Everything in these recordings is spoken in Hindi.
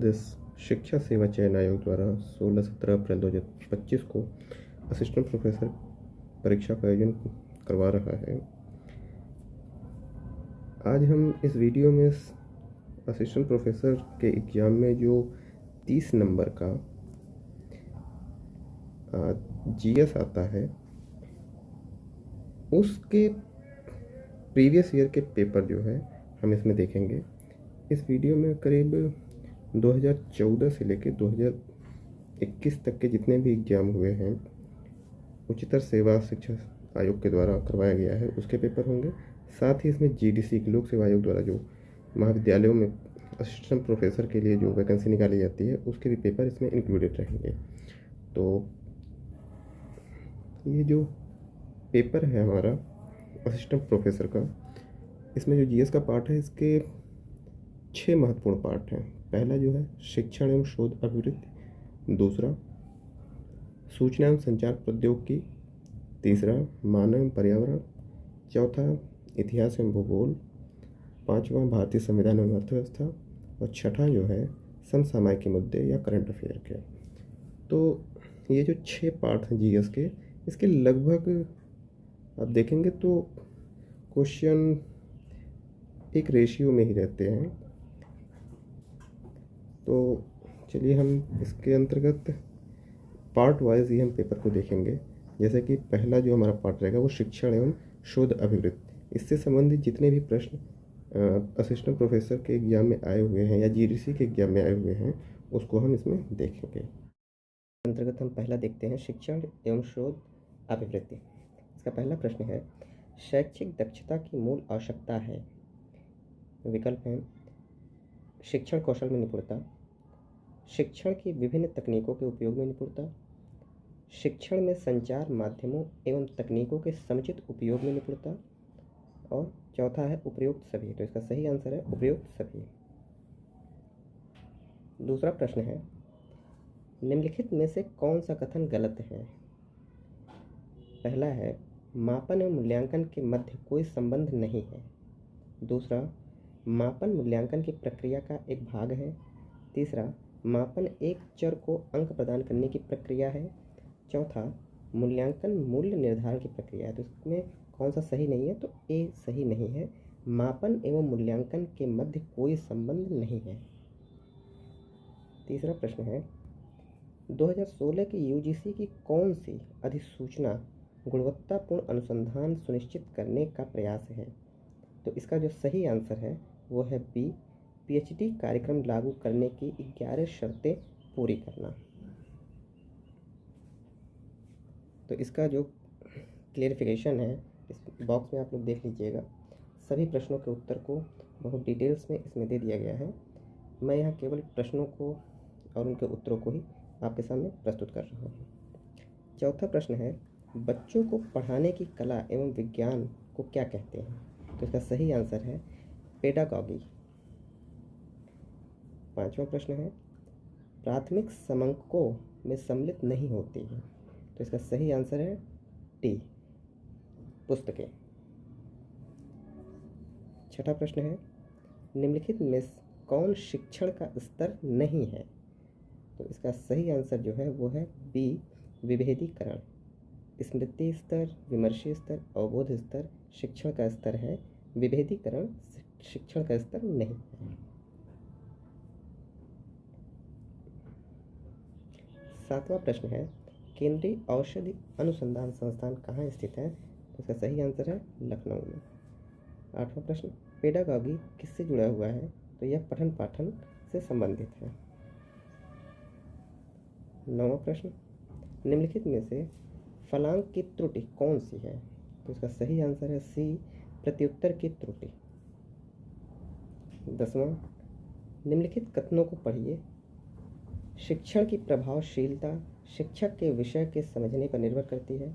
देश शिक्षा सेवा चयन आयोग द्वारा 16-17 अप्रैल 2025 को असिस्टेंट प्रोफेसर परीक्षा का आयोजन करवा रहा है। आज हम इस वीडियो में असिस्टेंट प्रोफेसर के एग्ज़ाम में जो 30 नंबर का जीएस आता है उसके प्रीवियस ईयर के पेपर जो है हम इसमें देखेंगे। इस वीडियो में करीब 2014 से लेकर 2021 तक के जितने भी एग्ज़ाम हुए हैं उच्चतर सेवा शिक्षा आयोग के द्वारा करवाया गया है उसके पेपर होंगे। साथ ही इसमें जीडीसी लोक सेवा आयोग द्वारा जो महाविद्यालयों में असिस्टेंट प्रोफेसर के लिए जो वैकेंसी निकाली जाती है उसके भी पेपर इसमें इंक्लूडेड रहेंगे। तो ये जो पेपर है हमारा असिस्टेंट प्रोफेसर का, इसमें जो जीएस का पार्ट है इसके 6 महत्वपूर्ण पार्ट हैं। पहला जो है शिक्षण एवं शोध अभिवृद्धि, दूसरा सूचना एवं संचार प्रौद्योगिकी, तीसरा मानव एवं पर्यावरण, चौथा इतिहास एवं भूगोल, पांचवा भारतीय संविधान एवं अर्थव्यवस्था और छठा जो है समसामयिक मुद्दे या करंट अफेयर के। तो ये जो 6 पार्ट हैं जीएस के, इसके लगभग आप देखेंगे तो क्वेश्चन एक रेशियो में ही रहते हैं। तो चलिए हम इसके अंतर्गत पार्ट वाइज ही हम पेपर को देखेंगे। जैसे कि पहला जो हमारा पार्ट रहेगा वो शिक्षण एवं शोध अभिवृद्धि। इससे संबंधित जितने भी प्रश्न असिस्टेंट प्रोफेसर के एग्ज़ाम में आए हुए हैं या जीडीसी के एग्ज़ाम में आए हुए हैं उसको हम इसमें देखेंगे। अंतर्गत हम पहला देखते हैं शिक्षण एवं शोध अभिवृद्धि। इसका पहला प्रश्न है शैक्षिक दक्षता की मूल आवश्यकता है। विकल्प हैं शिक्षण कौशल में निपुणता, शिक्षण की विभिन्न तकनीकों के उपयोग में निपुणता, शिक्षण में संचार माध्यमों एवं तकनीकों के समुचित उपयोग में निपुणता, और चौथा है उपयुक्त सभी। तो इसका सही आंसर है उपयुक्त सभी। दूसरा प्रश्न है निम्नलिखित में से कौन सा कथन गलत है। पहला है मापन एवं मूल्यांकन के मध्य कोई संबंध नहीं है। दूसरा मापन मूल्यांकन की प्रक्रिया का एक भाग है। तीसरा मापन एक चर को अंक प्रदान करने की प्रक्रिया है। चौथा मूल्यांकन मूल्य निर्धारण की प्रक्रिया है। तो इसमें कौन सा सही नहीं है, तो ए सही नहीं है। मापन एवं मूल्यांकन के मध्य कोई संबंध नहीं है। तीसरा प्रश्न है 2016 की यूजीसी की कौन सी अधिसूचना गुणवत्तापूर्ण अनुसंधान सुनिश्चित करने का प्रयास है। तो इसका जो सही आंसर है वो है बी, पीएचडी कार्यक्रम लागू करने की 11 शर्तें पूरी करना। तो इसका जो क्लेरिफिकेशन है इस बॉक्स में आप लोग देख लीजिएगा। सभी प्रश्नों के उत्तर को बहुत डिटेल्स में इसमें दे दिया गया है। मैं यहाँ केवल प्रश्नों को और उनके उत्तरों को ही आपके सामने प्रस्तुत कर रहा हूँ। चौथा प्रश्न है बच्चों को पढ़ाने की कला एवं विज्ञान को क्या कहते हैं। तो इसका सही आंसर है पेडागॉगी। पांचवा प्रश्न है प्राथमिक समंकों में सम्मिलित नहीं होती है। तो इसका सही आंसर है टी, पुस्तकें। छठा प्रश्न है निम्नलिखित में कौन शिक्षण का स्तर नहीं है। तो इसका सही आंसर जो है वो है बी, विभेदीकरण। स्मृति स्तर, विमर्शी स्तर, अवबोध स्तर शिक्षण का स्तर है, विभेदीकरण शिक्षण का स्तर नहीं है। सातवां प्रश्न है केंद्रीय औषधि अनुसंधान संस्थान कहाँ स्थित है। तो इसका सही आंसर है लखनऊ में। आठवां प्रश्न पेडागॉगी किससे जुड़ा हुआ है। तो यह पठन पाठन से संबंधित है। नौवां प्रश्न निम्नलिखित में से फलांक की त्रुटि कौन सी है। तो इसका सही आंसर है सी, प्रत्युत्तर की त्रुटि। 10वां निम्नलिखित कथनों को पढ़िए। शिक्षण की प्रभावशीलता शिक्षक के विषय के समझने पर निर्भर करती है।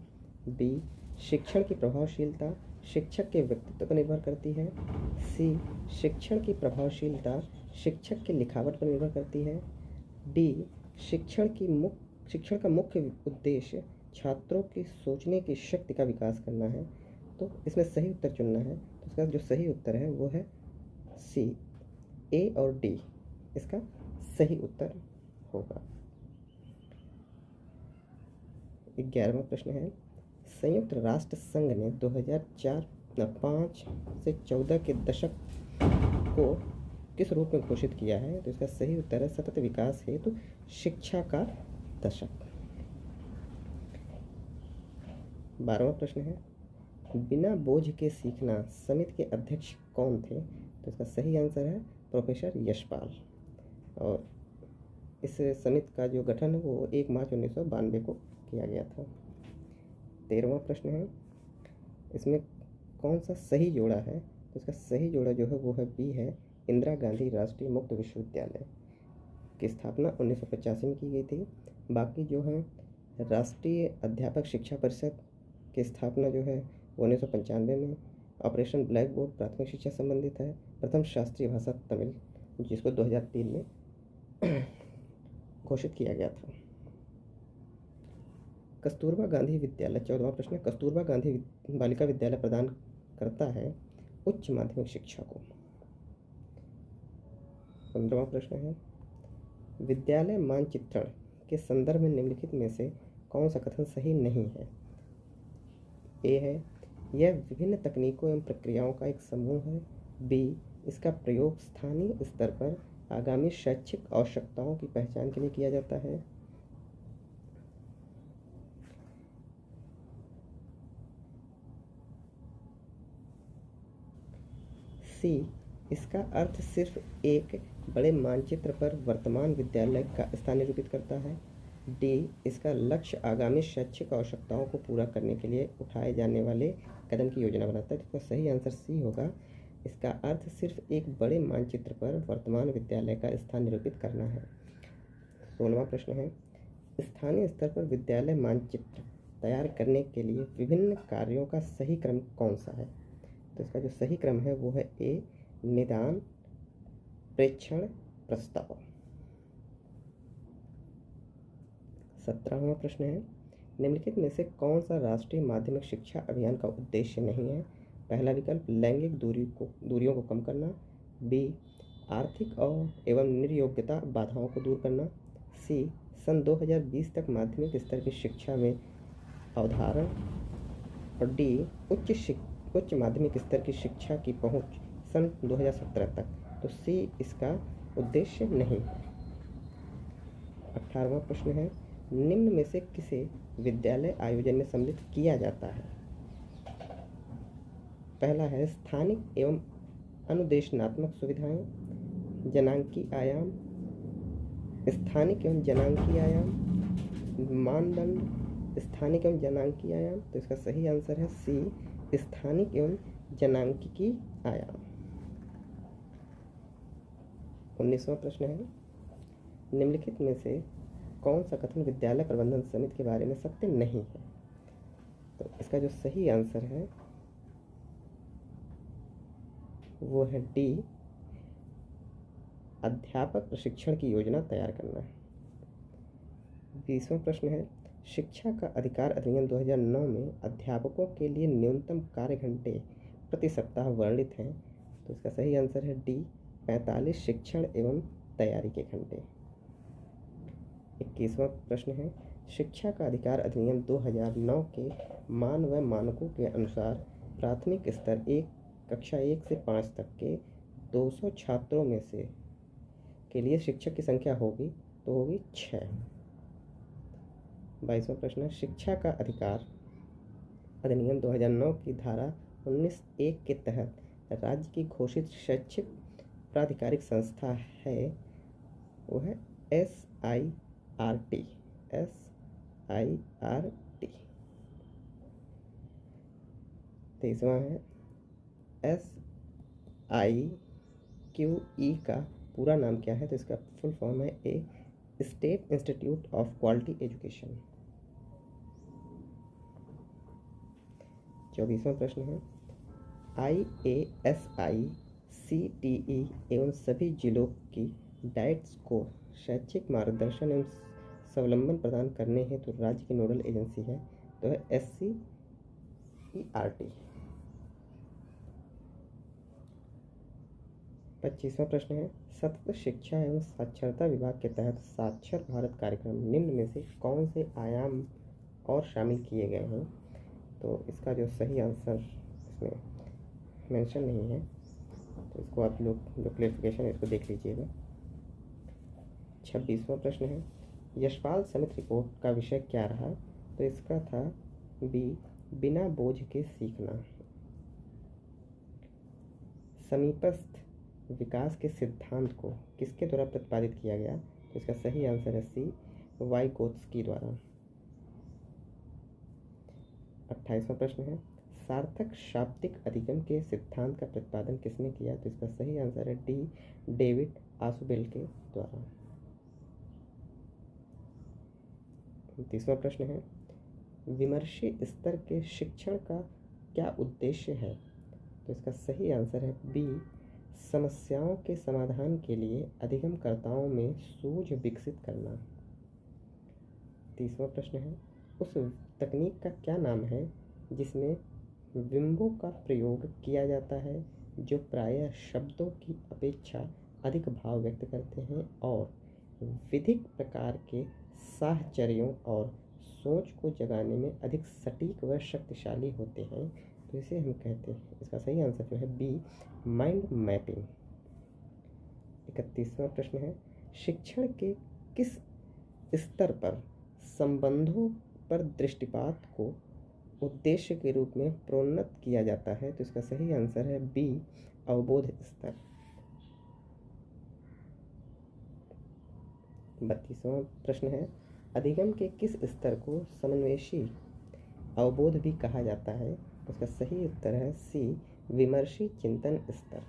बी, शिक्षण की प्रभावशीलता शिक्षक के व्यक्तित्व पर निर्भर करती है। सी, शिक्षण की प्रभावशीलता शिक्षक की लिखावट पर निर्भर करती है। डी, शिक्षण का मुख्य उद्देश्य छात्रों की सोचने की शक्ति का विकास करना है। तो इसमें सही उत्तर चुनना है। तो इसका जो सही उत्तर है वो है सी, ए और डी इसका सही उत्तर होगा। 11वां प्रश्न है, संयुक्त राष्ट्र संघ ने 2005 से 14 के दशक को किस रूप में घोषित किया है? तो इसका सही उत्तर है सतत विकास हेतु शिक्षा का दशक। 12वां प्रश्न है, बिना बोझ के सीखना समिति के अध्यक्ष कौन थे? तो इसका सही आंसर है प्रोफेसर यशपाल। और इस समिति का जो गठन है वो 1 मार्च 1992 को किया गया था। 13वां प्रश्न है, इसमें कौन सा सही जोड़ा है? तो इसका सही जोड़ा जो है वो है बी है, इंदिरा गांधी राष्ट्रीय मुक्त विश्वविद्यालय की स्थापना 1985 में की गई थी। बाकी जो है राष्ट्रीय अध्यापक शिक्षा परिषद की स्थापना जो है वो 1995 में। ऑपरेशन ब्लैक बोर्ड प्राथमिक शिक्षा संबंधित है। प्रथम शास्त्रीय भाषा तमिल, जिसको 2003 में घोषित किया गया था। कस्तूरबा गांधी विद्यालय, 14वां प्रश्न है, कस्तूरबा गांधी बालिका विद्यालय प्रदान करता है उच्च माध्यमिक शिक्षा को। 15वां प्रश्न है, विद्यालय मानचित्रण के संदर्भ में निम्नलिखित में से कौन सा कथन सही नहीं है? ए है, यह विभिन्न तकनीकों एवं प्रक्रियाओं का एक समूह है। बी, इसका प्रयोग स्थानीय स्तर पर आगामी शैक्षिक आवश्यकताओं की पहचान के लिए किया जाता है। सी, इसका अर्थ सिर्फ एक बड़े मानचित्र पर वर्तमान विद्यालय का स्थान निरूपित करता है। डी, इसका लक्ष्य आगामी शैक्षिक आवश्यकताओं को पूरा करने के लिए उठाए जाने वाले कदम की योजना बनाता है। इसका सही आंसर सी होगा, इसका अर्थ सिर्फ एक बड़े मानचित्र पर वर्तमान विद्यालय का स्थान निरूपित करना है। 16वां प्रश्न है, स्थानीय स्तर पर विद्यालय मानचित्र तैयार करने के लिए विभिन्न कार्यों का सही क्रम कौन सा है? तो इसका जो सही क्रम है वो है ए, निदान, प्रेक्षण, प्रस्ताव। 17वां प्रश्न है, निम्नलिखित में से कौन सा राष्ट्रीय माध्यमिक शिक्षा अभियान का उद्देश्य नहीं है? पहला विकल्प लैंगिक दूरियों को कम करना। बी, आर्थिक और एवं निर्योग्यता बाधाओं को दूर करना। सी, सन 2020 तक माध्यमिक स्तर की शिक्षा में अवधारण। और डी, उच्च माध्यमिक स्तर की शिक्षा की पहुंच सन 2017 तक। तो सी इसका उद्देश्य नहीं है। 18वां प्रश्न है, निम्न में से किसे विद्यालय आयोजन में सम्मिलित किया जाता है? पहला है स्थानिक एवं अनुदेशनात्मक सुविधाएं, जनांकी आयाम, स्थानिक एवं जनांकी आयाम, मानदंड, स्थानिक एवं जनांकी आयाम। तो इसका सही आंसर है सी, स्थानिक एवं जनांकी आयाम। 19वां प्रश्न है, निम्नलिखित में से कौन सा कथन विद्यालय प्रबंधन समिति के बारे में सत्य नहीं है? तो इसका जो सही आंसर है वो है डी, अध्यापक प्रशिक्षण की योजना तैयार करना है। 20वां प्रश्न है, शिक्षा का अधिकार अधिनियम 2009 में अध्यापकों के लिए न्यूनतम कार्य घंटे प्रति सप्ताह वर्णित हैं। तो इसका सही आंसर है डी, 45 शिक्षण एवं तैयारी के घंटे। 21वां प्रश्न है, शिक्षा का अधिकार अधिनियम 2009 के मान व मानकों के अनुसार प्राथमिक स्तर कक्षा 1 से 5 तक के 200 छात्रों में से के लिए शिक्षक की संख्या होगी तो होगी 6। 22वां प्रश्न है, शिक्षा का अधिकार अधिनियम 2009 की धारा 19(1) के तहत राज्य की घोषित शैक्षिक प्राधिकारिक संस्था है, वो है SIRT। 23वां है, SIQE का पूरा नाम क्या है? तो इसका फुल फॉर्म है a, state institute of quality education. 24वां प्रश्न है, IASI CTE एवं सभी जिलों की डाइट्स को शैक्षिक मार्गदर्शन एवं स्वावलंबन प्रदान करने हेतु राज्य की नोडल एजेंसी है, तो है SCERT। 25वां प्रश्न है, सतत शिक्षा एवं साक्षरता विभाग के तहत साक्षर भारत कार्यक्रम निम्न में से कौन से आयाम और शामिल किए गए हैं? तो इसका जो सही आंसर इसमें मेंशन नहीं है, तो इसको आप लोग जो क्लेरिफिकेशन है इसको देख लीजिएगा। 26वां प्रश्न है, यशपाल समिति रिपोर्ट का विषय क्या रहा? तो इसका था बी, बिना बोझ के सीखना। समीपस्थ विकास के सिद्धांत को किसके द्वारा प्रतिपादित किया गया? तो इसका सही आंसर है सी, वाइगोत्स्की द्वारा। 28वां प्रश्न है, सार्थक शाब्दिक अधिगम के सिद्धांत का प्रतिपादन किसने किया? तो इसका सही आंसर है डी, डेविड आसुबेल के द्वारा। 29वां प्रश्न है, विमर्शी स्तर के शिक्षण का क्या उद्देश्य है? तो इसका सही आंसर है बी, समस्याओं के समाधान के लिए अधिगमकर्ताओं में सूझ विकसित करना। 30वां प्रश्न है, उस तकनीक का क्या नाम है जिसमें बिंबों का प्रयोग किया जाता है जो प्रायः शब्दों की अपेक्षा अधिक भाव व्यक्त करते हैं और विधिक प्रकार के साहचर्यों और सोच को जगाने में अधिक सटीक व शक्तिशाली होते हैं? तो इसे हम कहते हैं, इसका सही आंसर जो है बी, माइंड मैपिंग। 31वां प्रश्न है, शिक्षण के किस स्तर पर संबंधों पर दृष्टिपात को उद्देश्य के रूप में प्रोन्नत किया जाता है? तो इसका सही आंसर है बी, अवबोध स्तर। 32वां प्रश्न है, अधिगम के किस स्तर को समन्वयशी अवबोध भी कहा जाता है? उसका सही उत्तर है सी, विमर्शी चिंतन स्तर।